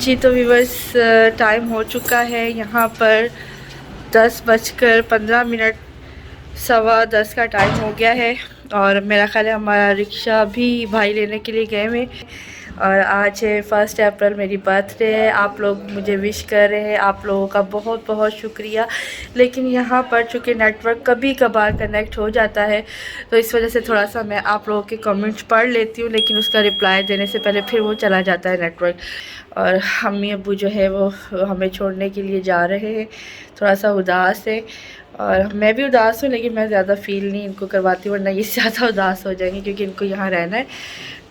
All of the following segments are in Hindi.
जी तो व्यूअर्स टाइम हो चुका है यहाँ पर 10:15, 10:15 का टाइम हो गया है और मेरा ख्याल है हमारा रिक्शा भी भाई लेने के लिए गए हुए। और आज है 1 अप्रैल, मेरी बर्थडे है। आप लोग मुझे विश कर रहे हैं, आप लोगों का बहुत बहुत शुक्रिया। लेकिन यहाँ पर चूँकि नेटवर्क कभी कभार कनेक्ट हो जाता है तो इस वजह से थोड़ा सा मैं आप लोगों के कमेंट्स पढ़ लेती हूँ, लेकिन उसका रिप्लाई देने से पहले फिर वो चला जाता है नेटवर्क। और अम्मी अब्बू जो है वो हमें छोड़ने के लिए जा रहे हैं, थोड़ा सा उदास है और मैं भी उदास हूँ, लेकिन मैं ज़्यादा फील नहीं इनको करवाती, वरना ये ज़्यादा उदास हो जाएंगे क्योंकि इनको यहाँ रहना है।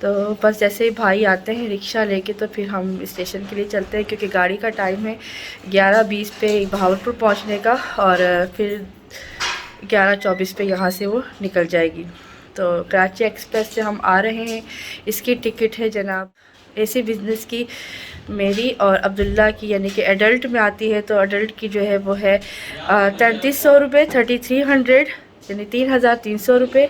तो बस जैसे ही भाई आते हैं रिक्शा लेके तो फिर हम स्टेशन के लिए चलते हैं, क्योंकि गाड़ी का टाइम है 11:20 पे बहावलपुर पहुँचने का और फिर 11:24 पे यहाँ से वो निकल जाएगी। तो कराची एक्सप्रेस से हम आ रहे हैं। इसकी टिकट है जनाब एसी बिज़नेस की, मेरी और अब्दुल्ला की, यानी कि एडल्ट में आती है। तो एडल्ट की जो है वो है 3300 रुपये, 3300 यानी 3300 रुपये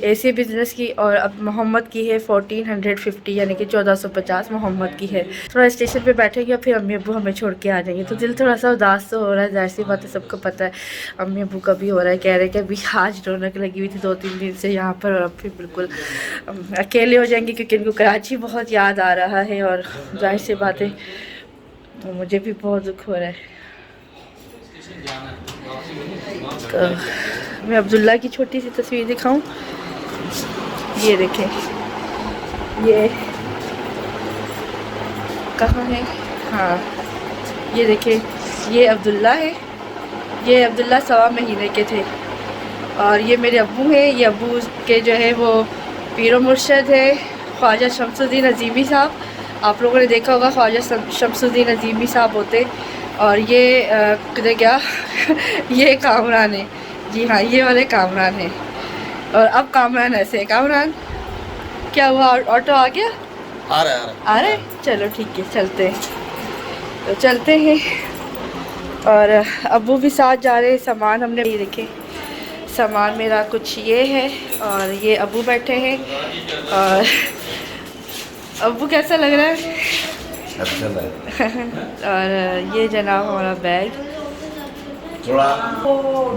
एसी बिज़नेस की। और अब मोहम्मद की है 1450 यानी कि 1450 मोहम्मद की है। थोड़ा स्टेशन पे बैठेंगे और फिर अम्मी अब्बू हमें छोड़ के आ जाएंगे। तो दिल थोड़ा सा उदास तो हो रहा है, जाहिर सी बात है, सबको पता है। अम्मी अब्बू का भी हो रहा है, कह रहे हैं कि अभी आज रौनक लगी हुई थी 2-3 दिन से यहाँ पर, और अब फिर बिल्कुल अकेले हो जाएंगे क्योंकि इनको कराची बहुत याद आ रहा है। और जाहिर सी बात है मुझे भी बहुत दुख हो रहा है। तो मैं अब्दुल्ला की छोटी सी तस्वीर दिखाऊं, ये देखें, ये कहाँ है, हाँ ये देखें, ये अब्दुल्ला है। ये अब्दुल्ला 1.25 महीने के थे और ये मेरे अब्बू हैं। ये अब्बू के जो है वो पीरो मुर्शद है ख्वाजा शमसुद्दीन अज़ीमी साहब। आप लोगों ने देखा होगा ख्वाजा शमसुद्दीन अज़ीमी साहब होते। और ये किधर गया ये कामरान है, जी हाँ ये वाले कामरान है। और अब कामरान ऐसे है। कामरान क्या हुआ, ऑटो आ गया? आ रहा है। चलो ठीक है, चलते हैं। तो चलते हैं और अब्बू भी साथ जा रहे हैं। सामान हमने ये देखे, सामान मेरा कुछ ये है और ये अब्बू बैठे हैं। और अब्बू कैसा लग रहा है? अच्छा लग और ये जनाब हमारा बैग। थोड़ा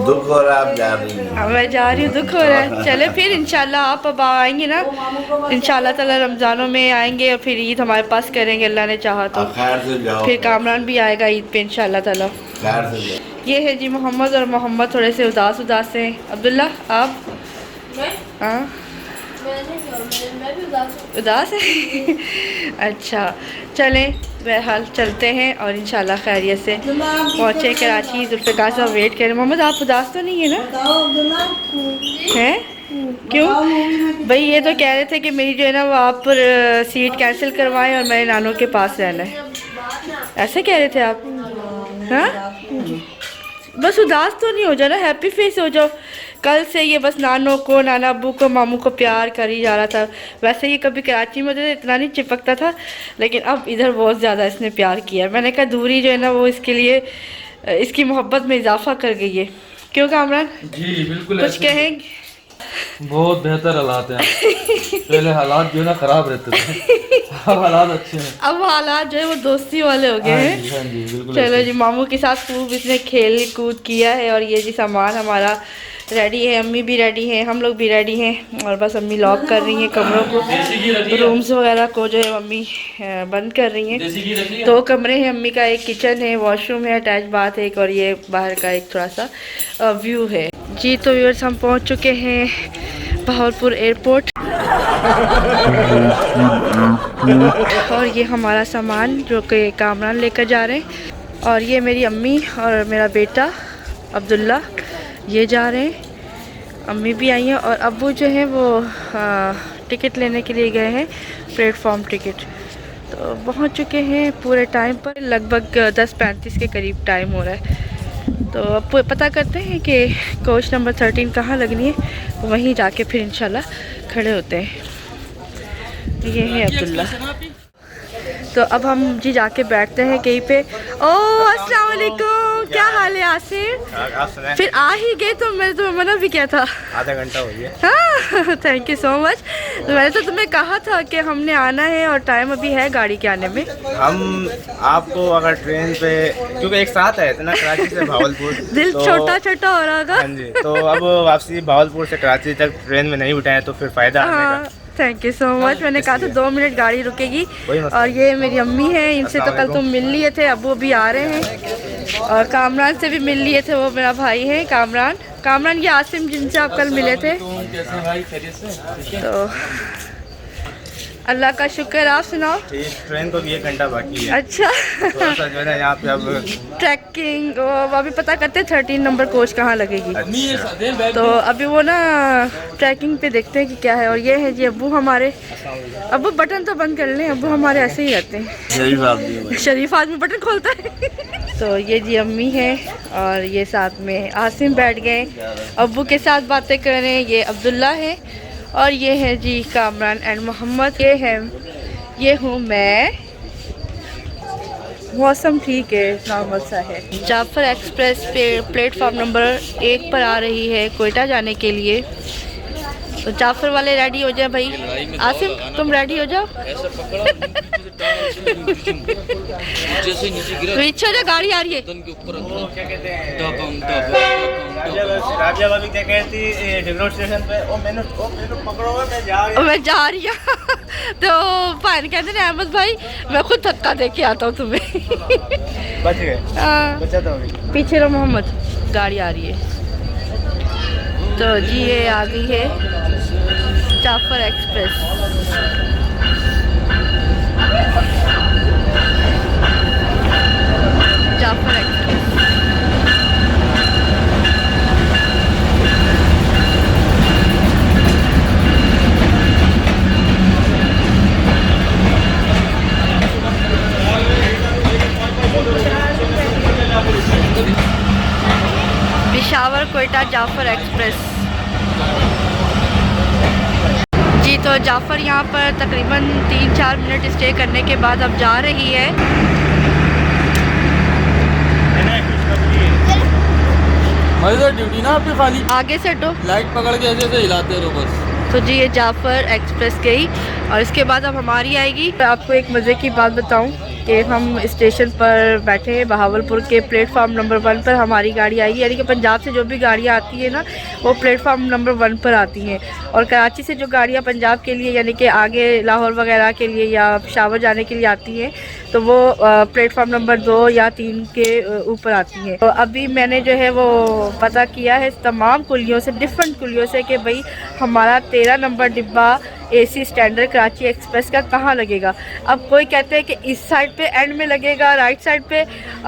दुख हो रहा है, आप जा रही हैं? मैं जा रही हूँ, दुख हो रहा है। चले फिर इंशाल्लाह आप अब आएंगे ना, इंशाल्लाह ताला रमज़ानों में आएंगे और फिर ईद हमारे पास करेंगे, अल्लाह ने चाहा तो। खैर से जाओ। फिर कामरान भी आएगा ईद पे इंशाल्लाह ताला। खैर से जाओ। ये है जी मोहम्मद, और मोहम्मद थोड़े से उदास हैं। अब्दुल्ला आप? हाँ उदास है अच्छा चलें, बहरहाल चलते हैं और इंशाल्लाह खैरियत से पहुँचे कराची। जुल्फ़िकार साहब वेट करें। मोहम्मद आप उदास तो नहीं है ना? हैं क्यों भाई? ये तो कह रहे थे कि मेरी जो है ना वो आप सीट कैंसिल करवाएं और मेरे नानों के पास रहना है, ऐसे कह रहे थे आप? हाँ बस उदास तो नहीं हो जाना, हैप्पी फेस हो जाओ। कल से ये बस नानों को, नाना अब्बू को, मामू को प्यार कर ही जा रहा था। वैसे ये कभी कराची में तो इतना नहीं चिपकता था, लेकिन अब इधर बहुत ज़्यादा इसने प्यार किया। मैंने कहा दूरी जो है ना वो इसके लिए, इसकी मोहब्बत में इजाफा कर गई है। क्यों कामरान? जी बिल्कुल, कुछ कहेंगे? बहुत बेहतर हालात हैं। पहले हालात जो है ना खराब रहते थे, अब हालात अच्छे हैं। अब हालात जो है वो दोस्ती वाले हो गए हैं। हाँ जी, बिल्कुल। चलो जी, मामू के साथ खूब इसने खेल कूद किया है। और ये जी सामान हमारा रेडी है, अम्मी भी रेडी है, हम लोग भी रेडी हैं। और बस अम्मी लॉक कर रही हैं कमरों को, रूम्स वगैरह को जो है अम्मी बंद कर रही हैं। 2 कमरे हैं अम्मी का, एक किचन है, वॉशरूम है, अटैच बाथ है एक, और ये बाहर का एक थोड़ा सा व्यू है जी। तो व्यूअर्स हम पहुंच चुके हैं बहावलपुर एयरपोर्ट और ये हमारा सामान जो कि कामरान लेकर जा रहे हैं। और ये मेरी अम्मी और मेरा बेटा अब्दुल्ला ये जा रहे हैं। अम्मी भी आई हैं और अब्बू जो है वो टिकट लेने के लिए गए हैं, प्लेटफॉर्म टिकट। तो पहुंच चुके हैं पूरे टाइम पर, लगभग 10:35 के करीब टाइम हो रहा है। तो अब पता करते हैं कि कोच नंबर 13 कहाँ लगनी है, वहीं जाके फिर इंशाल्लाह खड़े होते हैं। ये है अब्दुल्ला। तो अब हम जी जाके बैठते हैं कहीं पे। ओह अस्सलाम वालेकुम, क्या हाल है आसिर? फिर आ ही गए तो मैं तो मना भी किया था। आधा घंटा हो गया। हाँ थैंक यू सो मच। तो मैंने तो तुम्हें कहा था कि हमने आना है और टाइम अभी है गाड़ी के आने में। हम आपको अगर ट्रेन पे, क्योंकि एक साथ आए थे ना कराची से भावलपुर, दिल तो छोटा छोटा हो रहा होगा। हाँ जी, तो अब वापसी भावलपुर से कराची तक ट्रेन में नहीं उठाए तो फिर फायदा आने हाँ, का। Thank you so much. मैंने कहा था 2 मिनट गाड़ी रुकेगी। कोई मसला और ये मेरी अम्मी है, इनसे तो कल तुम मिल लिए थे, अब वो भी आ रहे हैं। और कामरान से भी मिल लिए थे, वो मेरा भाई है कामरान। कामरान ये आसिम जिनसे आप कल मिले थे। कैसे भाई, खैरियत से? तो अल्लाह का शुक्र। आप सुनाओ। ठीक, ट्रेन को भी 1 घंटा बाकी है। अच्छा थोड़ा सा जो है ना यहाँ पे अब ट्रैकिंग अभी पता करते हैं 13 नंबर कोच कहाँ लगेगी। तो अभी वो ना ट्रैकिंग पे देखते हैं कि क्या है। और ये है जी अब्बू हमारे। अब्बू बटन तो बंद कर लें, अब्बू हमारे ऐसे ही रहते हैं, शरीफ आदमी बटन खोलता है। तो ये जी अम्मी है और ये साथ में आसिम बैठ गए अब्बू के साथ बातें कर रहे हैं। ये अब्दुल्ला है और ये है जी कामरान एंड मोहम्मद। ये हूँ मैं। मौसम ठीक है, नॉर्मल सा है। जाफर एक्सप्रेस पे प्लेटफॉर्म नंबर 1 पर आ रही है कोयटा जाने के लिए। तो जाफर वाले रेडी हो जाए भाई। आसिम तुम रेडी हो जाओ। पीछे जो गाड़ी आ रही है। राबिया भाभी क्या कहती डिग्रोड स्टेशन पे, ओ मैंने पकड़ो, मैं जा रही हूँ। तो भाई कहते हैं अहमद भाई मैं खुद धक्का दे के आता हूँ तुम्हें। बच गए, बचा तो होगी। पीछे रो मोहम्मद, गाड़ी आ रही है। तो जी ये आ गई है Jaffar express. Jaffar express Peshawar Quetta Jaffar express. जी तो जाफर यहाँ पर तकरीबन 3-4 मिनट स्टे करने के बाद अब जा रही है। ड्यूटी ना आपकी खाली, आगे से हटो, लाइट पकड़ के ऐसे ऐसे हिलाते रहो बस। तो जी ये जाफर एक्सप्रेस गई और इसके बाद अब हमारी आएगी। तो आपको एक मज़े की बात बताऊं कि हम स्टेशन पर बैठे हैं बहावलपुर के प्लेटफॉर्म नंबर 1 पर हमारी गाड़ी आई है। यानी कि पंजाब से जो भी गाड़ियाँ आती है ना वो प्लेटफॉर्म नंबर 1 पर आती हैं। और कराची से जो गाड़ियाँ पंजाब के लिए यानी कि आगे लाहौर वगैरह के लिए या पेशावर जाने के लिए आती हैं तो वो प्लेटफॉर्म नंबर 2 या 3 के ऊपर आती हैं। तो अभी मैंने जो है वो पता किया है तमाम कुलियों से, डिफरेंट कुलियों से कि भाई हमारा 13 नंबर डिब्बा AC स्टैंडर्ड कराची एक्सप्रेस का कहाँ लगेगा। अब कोई कहते हैं कि इस साइड पे एंड में लगेगा, राइट साइड पे,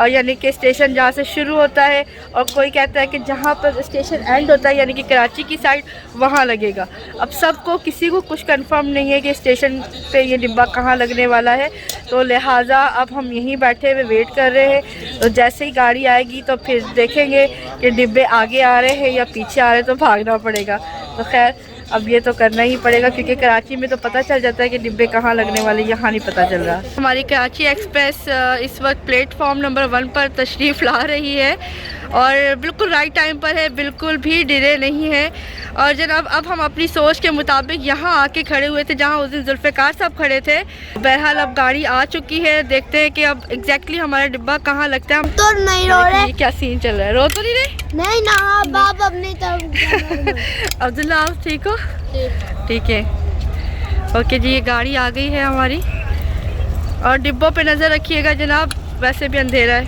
यानी कि स्टेशन जहाँ से शुरू होता है, और कोई कहता है कि जहाँ पर स्टेशन एंड होता है यानी कि कराची की साइड वहाँ लगेगा। अब सबको किसी को कुछ कंफर्म नहीं है कि स्टेशन पे ये डिब्बा कहाँ लगने वाला है। तो लिहाजा अब हम यहीं बैठे हुए वेट कर रहे हैं। तो जैसे ही गाड़ी आएगी तो फिर देखेंगे कि डिब्बे आगे आ रहे हैं या पीछे आ रहे हैं, तो भागना पड़ेगा। तो खैर अब ये तो करना ही पड़ेगा क्योंकि कराची में तो पता चल जाता है कि डिब्बे कहाँ लगने वाले, यहाँ नहीं पता चल रहा। हमारी कराची एक्सप्रेस इस वक्त प्लेटफॉर्म नंबर 1 पर तशरीफ़ ला रही है और बिल्कुल राइट टाइम पर है, बिल्कुल भी डिले नहीं है। और जनाब अब हम अपनी सोच के मुताबिक यहाँ आके खड़े हुए थे जहाँ उस दिन जुल्फ़िकार साहब खड़े थे। बहरहाल अब गाड़ी आ चुकी है, देखते हैं कि अब एग्जैक्टली हमारा डिब्बा कहाँ लगता है। हम तो नहीं रो रहे, क्या सीन चल रहा है? रो तो नहीं रहे? नहीं ना, बाप अपनी तरफ। अब्दुल्ला आप ठीक हो? ठीक है, ओके जी। ये गाड़ी आ गई है हमारी और डिब्बों पे नज़र रखिएगा जनाब, वैसे भी अंधेरा है।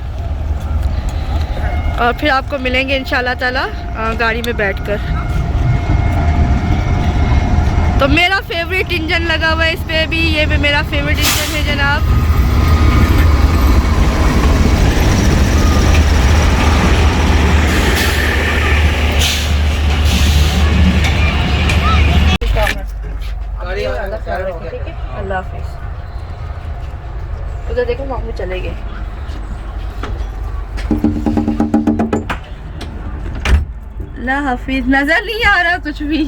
और फिर आपको मिलेंगे इंशाल्लाह ताला गाड़ी में बैठकर। तो मेरा फेवरेट इंजन लगा हुआ है इस पे भी, ये भी मेरा फेवरेट इंजन है जनाब। अल्लाह हाफिज़। उधर देखो मामू चले गए। अल्लाह हाफिज़। नज़र नहीं आ रहा कुछ भी।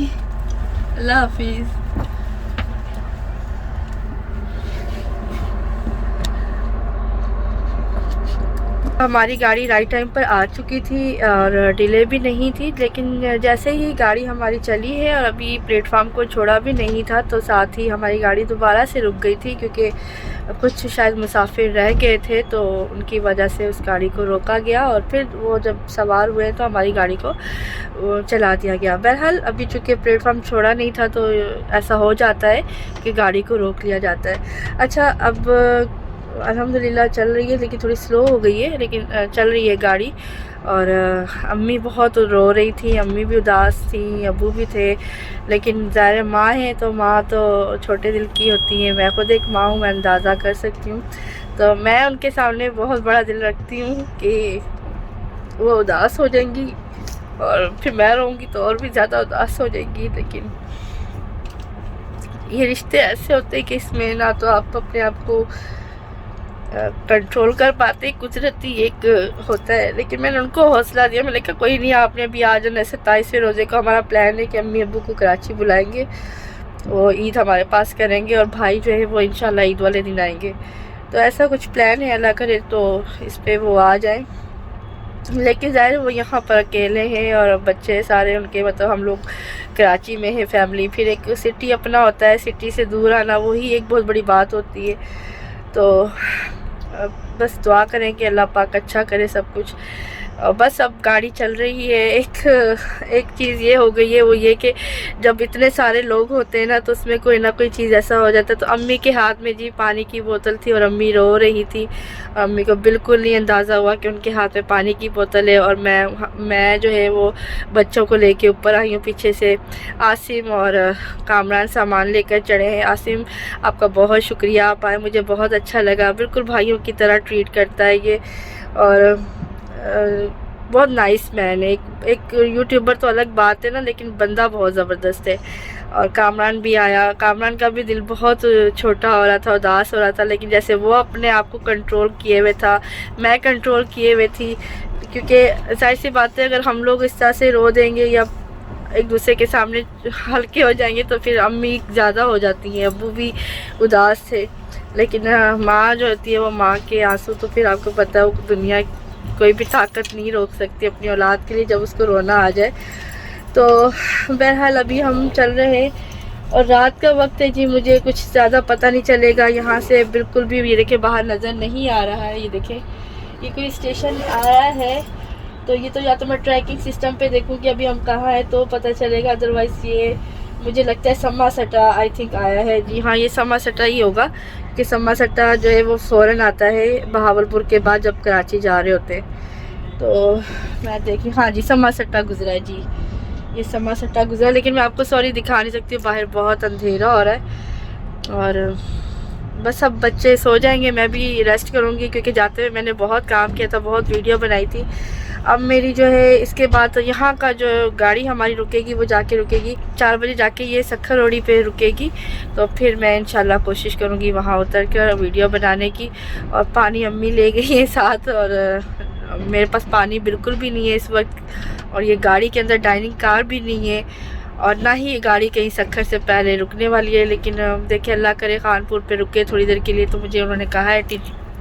अल्लाह हाफिज़। हमारी गाड़ी राइट टाइम पर आ चुकी थी और डिले भी नहीं थी, लेकिन जैसे ही गाड़ी हमारी चली है और अभी प्लेटफार्म को छोड़ा भी नहीं था तो साथ ही हमारी गाड़ी दोबारा से रुक गई थी, क्योंकि कुछ शायद मुसाफिर रह गए थे तो उनकी वजह से उस गाड़ी को रोका गया और फिर वो जब सवार हुए तो हमारी गाड़ी को चला दिया गया। बहरहाल अभी चूँकि प्लेटफार्म छोड़ा नहीं था तो ऐसा हो जाता है कि गाड़ी को रोक लिया जाता है। अच्छा, अब अल्हम्दुलिल्लाह चल रही है, लेकिन थोड़ी स्लो हो गई है, लेकिन चल रही है गाड़ी। और अम्मी बहुत रो रही थी, अम्मी भी उदास थी, अबू भी थे, लेकिन ज़ाहिर माँ है तो माँ तो छोटे दिल की होती है। मैं खुद एक माँ हूँ, मैं अंदाज़ा कर सकती हूँ। तो मैं उनके सामने बहुत बड़ा दिल रखती हूँ कि वो उदास हो जाएंगी और फिर मैं रहूँगी तो और भी ज़्यादा उदास हो जाएंगी। लेकिन ये रिश्ते ऐसे होते हैं कि इसमें ना तो आप अपने आप को कंट्रोल कर पाते, कुदरती एक होता है। लेकिन मैंने उनको हौसला दिया, मैंने कहा कोई नहीं, आपने भी आ जाना। 27वें रोज़े को हमारा प्लान है कि अम्मी अब्बू को कराची बुलाएंगे, वो ईद हमारे पास करेंगे और भाई जो है वो इंशाल्लाह ईद वाले दिन आएंगे। तो ऐसा कुछ प्लान है, अल्लाह करे तो इस पर वो आ जाए। लेकिन ज़ाहिर वो यहाँ पर अकेले हैं और बच्चे सारे उनके, मतलब हम लोग कराची में है फैमिली, फिर एक सिटी अपना होता है, सिटी से दूर आना वही एक बहुत बड़ी बात होती है। तो बस दुआ करें कि अल्लाह पाक अच्छा करे सब कुछ। और बस अब गाड़ी चल रही है। एक चीज़ ये हो गई है, वो ये कि जब इतने सारे लोग होते हैं ना तो उसमें कोई ना कोई चीज़ ऐसा हो जाता है। तो अम्मी के हाथ में जी पानी की बोतल थी और अम्मी रो रही थी। अम्मी को बिल्कुल नहीं अंदाज़ा हुआ कि उनके हाथ में पानी की बोतल है और मैं जो है वो बच्चों को लेके ऊपर आई हूँ। पीछे से आसिम और कामरान सामान लेकर चढ़े हैं। आसिम आपका बहुत शुक्रिया, आप आए, मुझे बहुत अच्छा लगा। बिल्कुल भाइयों की तरह ट्रीट करता है ये और बहुत नाइस मैन है। एक यूट्यूबर तो अलग बात है ना, लेकिन बंदा बहुत ज़बरदस्त है। और कामरान भी आया, कामरान का भी दिल बहुत छोटा हो रहा था, उदास हो रहा था, लेकिन जैसे वो अपने आप को कंट्रोल किए हुए था, मैं कंट्रोल किए हुए थी। क्योंकि जाहिर सी बात है, अगर हम लोग इस तरह से रो देंगे या एक दूसरे के सामने हल्के हो जाएंगे तो फिर अम्मी ज़्यादा हो जाती हैं, अब्बू भी उदास थे। लेकिन माँ जो होती है वो माँ के आंसू तो फिर आपको पता है वो दुनिया कोई भी ताकत नहीं रोक सकती अपनी औलाद के लिए जब उसको रोना आ जाए। तो बहरहाल अभी हम चल रहे हैं और रात का वक्त है जी, मुझे कुछ ज़्यादा पता नहीं चलेगा यहाँ से बिल्कुल भी। ये देखें बाहर नज़र नहीं आ रहा है, ये देखें ये कोई स्टेशन आया है तो ये तो या तो मैं ट्रैकिंग सिस्टम पे देखूँ कि अभी हम कहाँ हैं तो पता चलेगा, अदरवाइज़ ये मुझे लगता है सम्मा सट्टा आई थिंक आया है। जी हाँ, ये सम्मा सट्टा ही होगा कि सम्मा सट्टा जो है वो फ़ौरन आता है बहावलपुर के बाद जब कराची जा रहे होते हैं। तो मैं देखी, हाँ जी सम्मा सट्टा गुजरा है जी, ये सम्मा सट्टा गुजरा। लेकिन मैं आपको सॉरी दिखा नहीं सकती, बाहर बहुत अंधेरा हो रहा है। और बस अब बच्चे सो जाएंगे, मैं भी रेस्ट करूँगी क्योंकि जाते हुए मैंने बहुत काम किया था, बहुत वीडियो बनाई थी। अब मेरी जो है इसके बाद तो यहाँ का जो गाड़ी हमारी रुकेगी वो जाके रुकेगी 4 बजे जाके ये सखर रोडी पे रुकेगी। तो फिर मैं इंशाल्लाह कोशिश करूँगी वहाँ उतर कर वीडियो बनाने की। और पानी अम्मी ले गई है साथ और मेरे पास पानी बिल्कुल भी नहीं है इस वक्त। और ये गाड़ी के अंदर डाइनिंग कार भी नहीं है और ना ही ये गाड़ी कहीं सखर से पहले रुकने वाली है। लेकिन देखिए अल्लाह करे खानपुर पे रुके थोड़ी देर के लिए, तो मुझे उन्होंने कहा है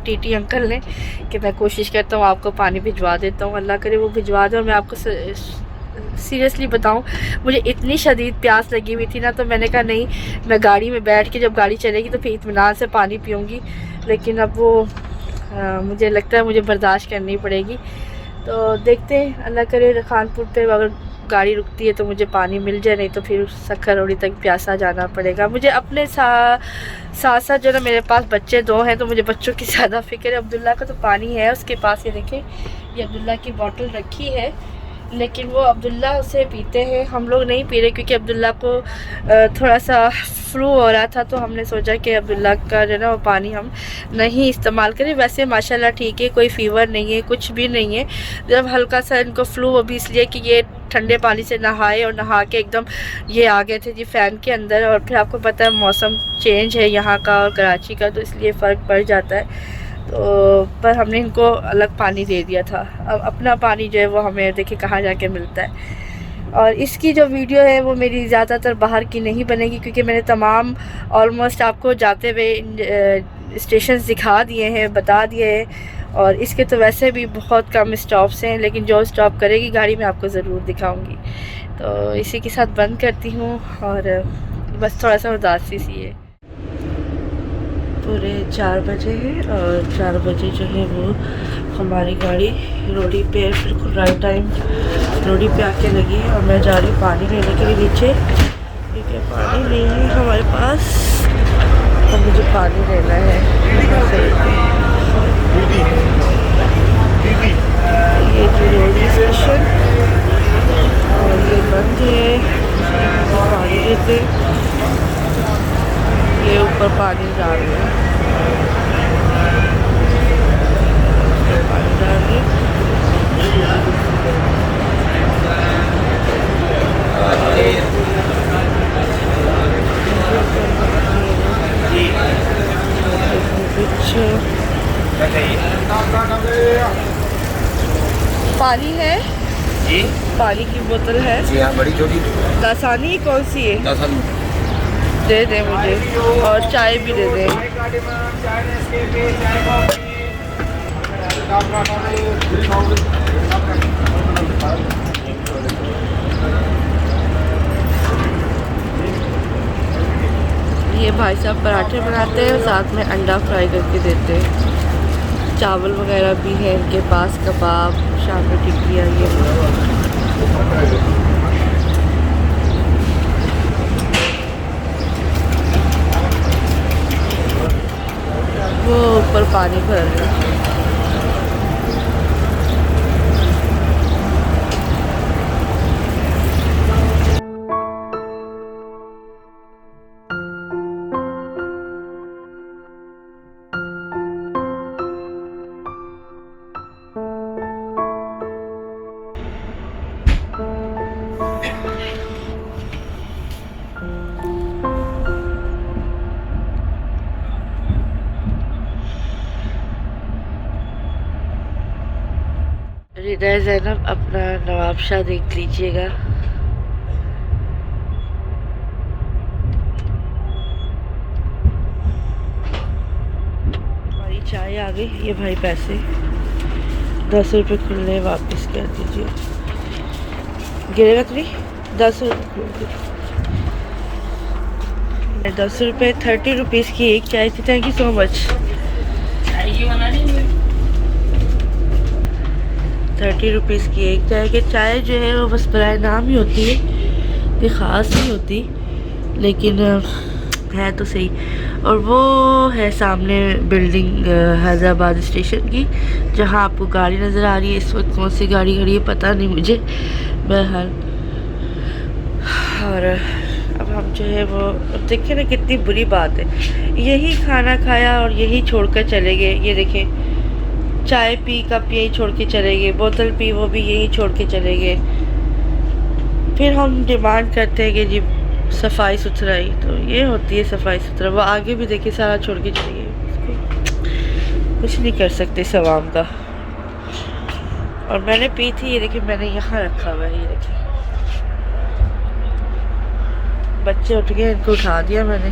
टीटी अंकल ने कि मैं कोशिश करता हूँ आपको पानी भिजवा देता हूँ। अल्लाह करे वो भिजवा दे। और मैं आपको सीरियसली बताऊँ, मुझे इतनी शदीद प्यास लगी हुई थी ना, तो मैंने कहा नहीं मैं गाड़ी में बैठ के जब गाड़ी चलेगी तो फिर इत्मीनान से पानी पीऊँगी। लेकिन अब वो मुझे लगता है मुझे बर्दाश्त करनी पड़ेगी। तो देखते हैं, अल्लाह करे खानपुर पे अगर गाड़ी रुकती है तो मुझे पानी मिल जाए, नहीं तो फिर सखर रोडी तक प्यासा जाना पड़ेगा। मुझे अपने साथ साथ जो ना मेरे पास बच्चे 2 हैं तो मुझे बच्चों की ज़्यादा फिक्र है। अब्दुल्ला का तो पानी है उसके पास, ये देखें ये अब्दुल्ला की बोतल रखी है, लेकिन वो अब्दुल्ला उसे पीते हैं, हम लोग नहीं पी रहे क्योंकि अब्दुल्ला को थोड़ा सा फ्लू हो रहा था। तो हमने सोचा कि अब्दुल्ला का जो ना वो पानी हम नहीं इस्तेमाल करें। वैसे माशाल्लाह ठीक है, कोई फ़ीवर नहीं है, कुछ भी नहीं है। जब हल्का सा इनको फ्लू अभी इसलिए कि ये ठंडे पानी से नहाए और नहा के एकदम ये आ गए थे जी फ़ैन के अंदर। और फिर आपको पता है मौसम चेंज है यहाँ का और कराची का, तो इसलिए फ़र्क पड़ जाता है। तो पर हमने इनको अलग पानी दे दिया था। अब अपना पानी जो है वो हमें देखिए कहाँ जाके मिलता है। और इसकी जो वीडियो है वो मेरी ज़्यादातर बाहर की नहीं बनेगी क्योंकि मैंने तमाम ऑलमोस्ट आपको जाते हुए स्टेशंस दिखा दिए हैं, बता दिए हैं। और इसके तो वैसे भी बहुत कम स्टॉप्स हैं, लेकिन जो स्टॉप करेगी गाड़ी मैं आपको ज़रूर दिखाऊंगी। तो इसी के साथ बंद करती हूँ और बस थोड़ा सा उदासी सी है। पूरे 4 बजे हैं और 4 बजे जो है वो हमारी गाड़ी रोडी पे बिल्कुल राइट टाइम रोडी पे आके लगी है और मैं जा रही हूँ पानी लेने के लिए नीचे, क्योंकि पानी नहीं है हमारे पास, तो मुझे पानी लेना है। ये जो रोडी स्टेशन और ये बंद है, पानी लेते, ये ऊपर पानी डाल रहे हैं, पानी डाल रहे पानी है जी, पानी की बोतल है जी हाँ, बड़ी छोटी दासानी कौन सी है? 10 दे दे मुझे, और चाय भी दे दे। ये भाई साहब पराठे बनाते हैं, साथ में अंडा फ्राई करके देते हैं। चावल वगैरह भी है इनके पास, कबाब, शामी टिक्कियाँ, ये वो ऊपर पानी भर रहे हैं। रिदा ज़ैनब अपना नवाबशाह देख लीजिएगा। हमारी चाय आ गई, ये भाई पैसे 10 रुपये खुले वापस कर दीजिए। गिरेगा तो नहीं? 10 रुपये 10 रुपये 30 रुपीज़ की एक चाय थी। Thank you so much. 30 rupees की एक चाय। के चाय जो है वो बस बराए नाम ही होती है, कोई ख़ास नहीं होती, लेकिन है तो सही। और वो है सामने बिल्डिंग हैदराबाद स्टेशन की, जहाँ आपको गाड़ी नज़र आ रही है। इस वक्त कौन सी गाड़ी खड़ी है पता नहीं मुझे, बहरहाल। और अब हम जो है वो देखिए ना, कितनी बुरी बात है। यही खाना खाया और यही छोड़कर चले गए। ये देखें, चाय पी, कप यही छोड़ के चले गए, बोतल पी, वो भी यही छोड़ के चले गए। फिर हम डिमांड करते हैं कि जी सफाई सुथराई, तो ये होती है सफाई सुथरा। वो आगे भी देखिए सारा छोड़ के चले गए, कुछ नहीं कर सकते इस आवाम का। और मैंने पी थी, ये देखिए मैंने यहाँ रखा हुआ है, ये देखिए। बच्चे उठ गए, इनको उठा दिया मैंने।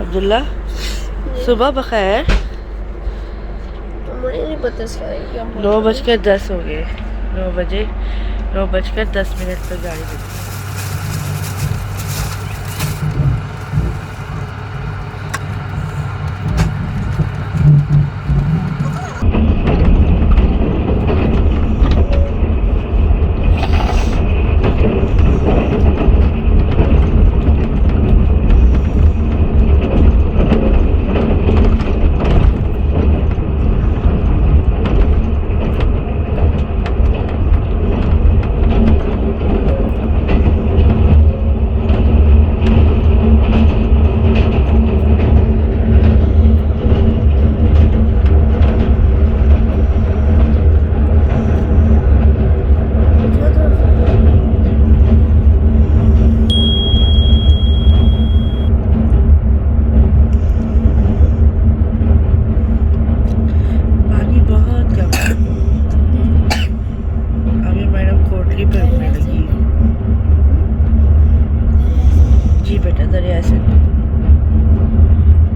अब्दुल्ला सुबह बखैर। मुझे नहीं पता इसका 9:10 हो गए, 9:10 पर गाड़ी मिली।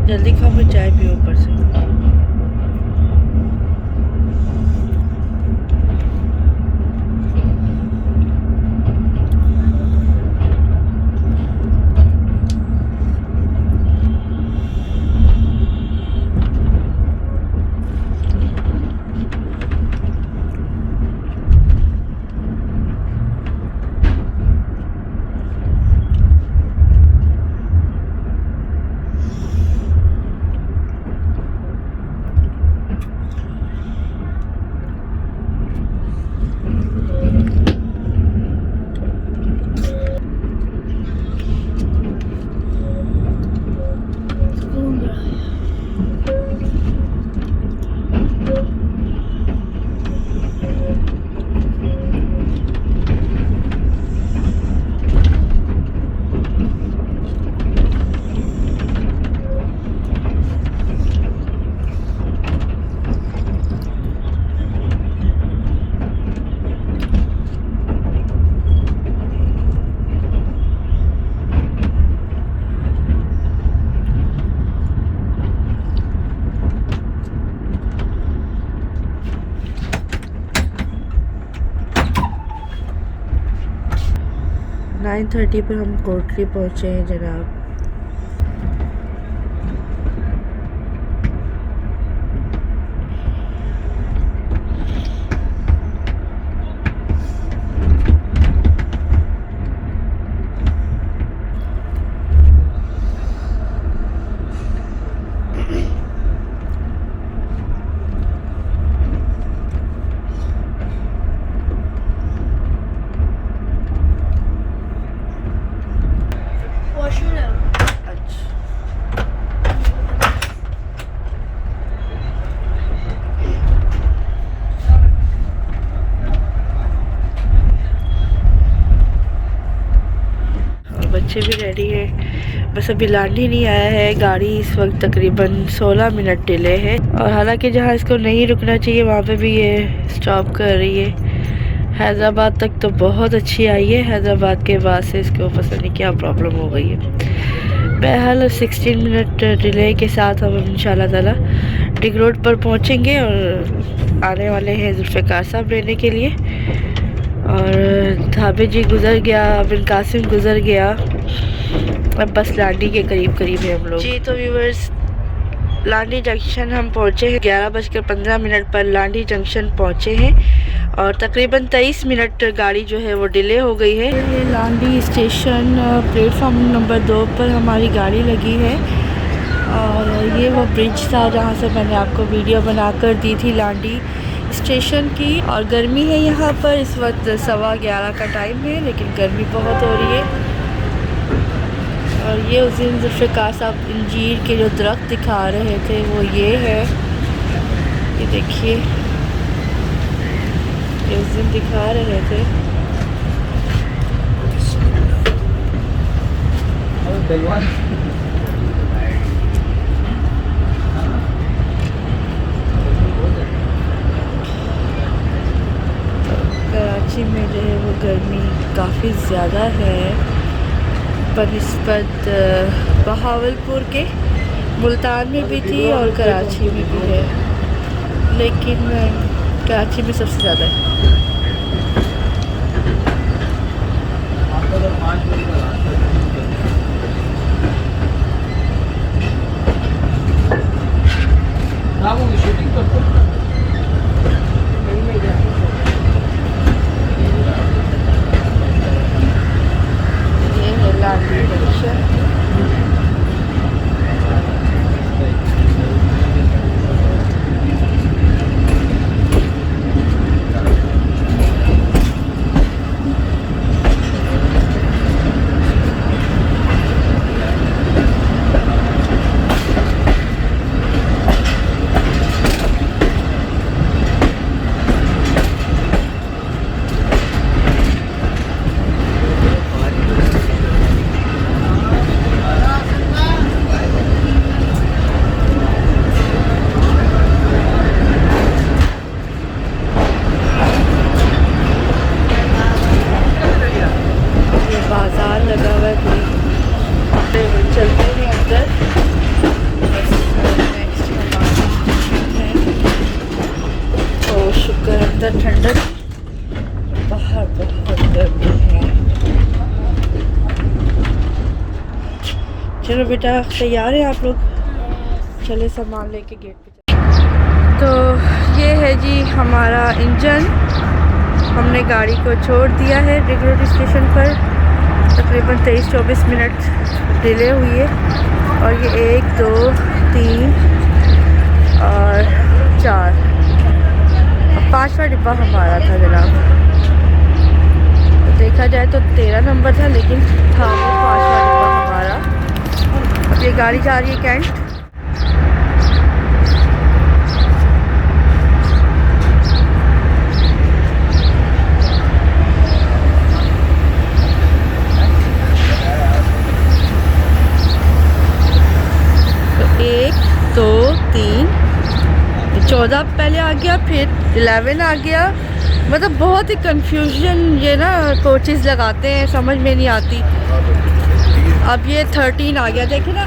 जल्दी खाओ, फिर चाय पियो ऊपर से। 9:30 पर हम कोटली पहुँचे हैं जनाब। बच्चे भी रेडी है, बस अभी लांडी नहीं आया है। गाड़ी इस वक्त तकरीबन 16 मिनट डिले है और हालांकि जहां इसको नहीं रुकना चाहिए वहां पे भी ये स्टॉप कर रही है। हैदराबाद तक तो बहुत अच्छी आई है, हैदराबाद के बाद से इसको पता नहीं क्या प्रॉब्लम हो गई है। बहरहाल 16 मिनट डिले के साथ हम इंशाल्लाह ताला डिग रोड पर पहुंचेंगे और आने वाले हैं जुल्फ़िकार साहब लेने के लिए। और धाबे जी गुज़र गया, बिन कासिम गुज़र गया, अब बस लांडी के करीब है हम लोग जी। तो व्यूवर्स, लांडी जंक्शन हम पहुँचे हैं, 11:15 पर लांडी जंक्शन पहुँचे हैं और तकरीबन 23 मिनट गाड़ी जो है वो डिले हो गई है। ये लांडी स्टेशन प्लेटफॉर्म नंबर 2 पर हमारी गाड़ी लगी है और ये वो ब्रिज था जहाँ से मैंने आपको वीडियो बनाकर दी थी लांडी स्टेशन की। और गर्मी है यहाँ पर, इस वक्त 11:15 का टाइम है लेकिन गर्मी बहुत हो रही है। और ये उस दिन जुल्फ़िकार साहब अंजीर के जो दरख्त दिखा रहे थे वो ये है, ये देखिए, ये उस दिन दिखा रहे थे। कराची में जो है वो गर्मी काफ़ी ज़्यादा है बनिस्बत बहावलपुर के। मुल्तान में भी थी और कराची में भी है, लेकिन कराची में सबसे ज़्यादा है। चलते हैं अंदर। तो शुक्र अंदर ठंडक, बाहर बहुत गर्मी है। चलो बेटा, तैयार है आप लोग? चले सामान लेके गेट पे। तो ये है जी हमारा इंजन, हमने गाड़ी को छोड़ दिया है डिग रोड स्टेशन पर। तकरीबन 23-24 मिनट डिले हुई है और ये 1, 2, 3 और 4 और 5वां डिब्बा हमारा था जनाब। तो देखा जाए तो 13 नंबर था लेकिन था वो 5वां डिब्बा हमारा। अब ये गाड़ी जा रही है कैंट। तो 3, 14 पहले आ गया, फिर 11 आ गया। मतलब बहुत ही कंफ्यूजन ये ना कोचेस लगाते हैं, समझ में नहीं आती। अब ये 13 आ गया, देखे ना,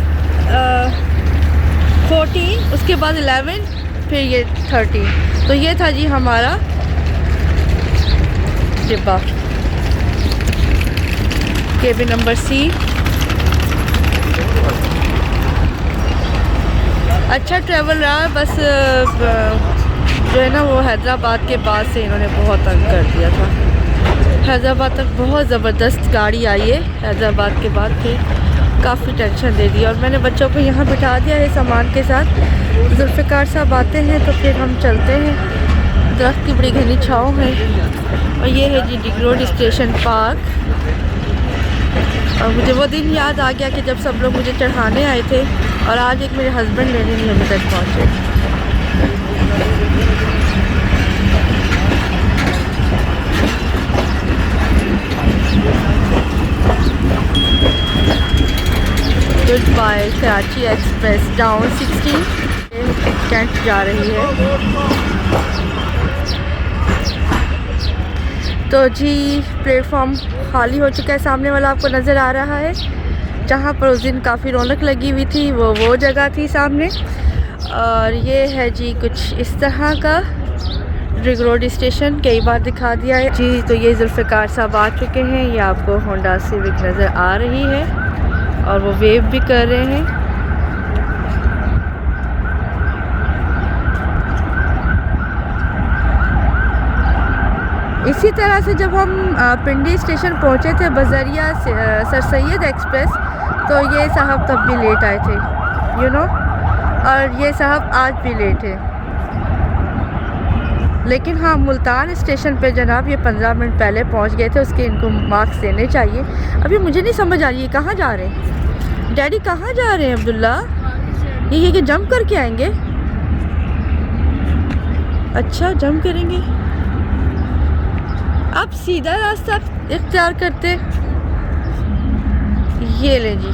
14, उसके बाद 11, फिर ये 13। तो ये था जी हमारा डिब्बा। Cabin number C. अच्छा ट्रैवल रहा, बस जो है ना वो हैदराबाद के बाद से इन्होंने बहुत तंग कर दिया था। हैदराबाद तक बहुत ज़बरदस्त गाड़ी आई है, हैदराबाद के बाद फिर काफ़ी टेंशन दे दी। और मैंने बच्चों को यहाँ बिठा दिया है सामान के साथ। जुल्फ़िकार साहब आते हैं तो फिर हम चलते हैं। दरख्त की बड़ी घनी छाँव है। और ये है जी डिग रोड स्टेशन पार्क। और मुझे वो दिन याद आ गया कि जब सब लोग मुझे चढ़ाने आए थे और आज एक मेरे हस्बैंड लेने नहीं अभी तक पहुँचे। Goodbye Karachi express down 16 cantt जा रही है। तो जी प्लेटफॉर्म खाली हो चुका है। सामने वाला आपको नज़र आ रहा है, जहाँ पर उस दिन काफ़ी रौनक लगी हुई थी, वो जगह थी सामने। और ये है जी कुछ इस तरह का डिग रोड स्टेशन, कई बार दिखा दिया है जी। तो ये जुल्फ़िकार साहब आ चुके हैं। ये आपको होंडा सिविक नज़र आ रही है और वो वेव भी कर रहे हैं। इसी तरह से जब हम पिंडी स्टेशन पहुंचे थे बजरिया सर सैयद एक्सप्रेस, तो ये साहब तब भी लेट आए थे, यू नो। और ये साहब आज भी लेट है। लेकिन हाँ, मुल्तान स्टेशन पे जनाब ये 15 मिनट पहले पहुंच गए थे, उसके इनको मार्क्स देने चाहिए। अभी मुझे नहीं समझ आ रही है कहाँ जा रहे हैं डैडी, कहाँ जा रहे हैं अब्दुल्ला? ये कि जंप करके आएंगे? अच्छा जंप करेंगे। आप सीधा रास्ता इख्तियार करते। ये ले जी,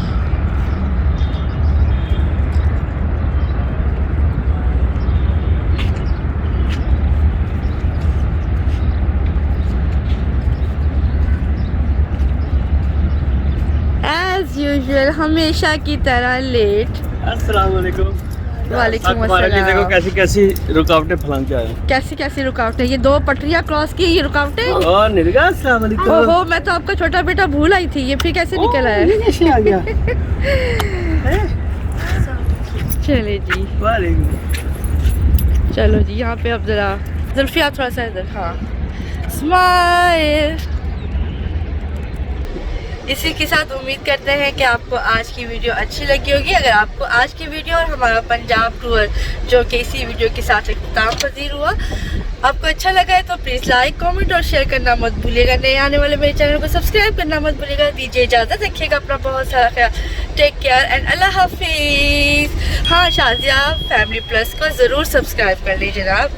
एज यूजुअल हमेशा की तरह लेट। अस्सलाम वालेकुम। वालेकुम तुम्हारे लिए देखो अस्सलाम। कैसी रुकावटें फलांग के आए। कैसी रुकावटें? ये 2 पटरियाँ क्रॉस की, ये रुकावटें? और निर्गा अस्सलाम वालेकुम। ओहो, मैं तो आपका छोटा बेटा भूल आई थी। ये फिर कैसे निकल आया? ये कैसे आ गया? चले जी, वालेकुम। चलो जी। यहाँ पे अब ज़रा जुल्फिया थोड़ा सा इधर, हाँ स्माइल। इसी के साथ उम्मीद करते हैं कि आपको आज की वीडियो अच्छी लगी होगी। अगर आपको आज की वीडियो और हमारा पंजाब टूर जो कि इसी वीडियो के साथ इख्तिताम पजीर हुआ आपको अच्छा लगा है तो प्लीज़ लाइक कमेंट और शेयर करना मत भूलिएगा। नए आने वाले मेरे चैनल को सब्सक्राइब करना मत भूलिएगा। दीजिए इजाज़त, रखिएगा अपना बहुत सारा ख्याल। टेक केयर एंड अल्लाह हाफिज़। हाँ शाजिया फैमिली प्लस को ज़रूर सब्सक्राइब कर लीजिए जनाब।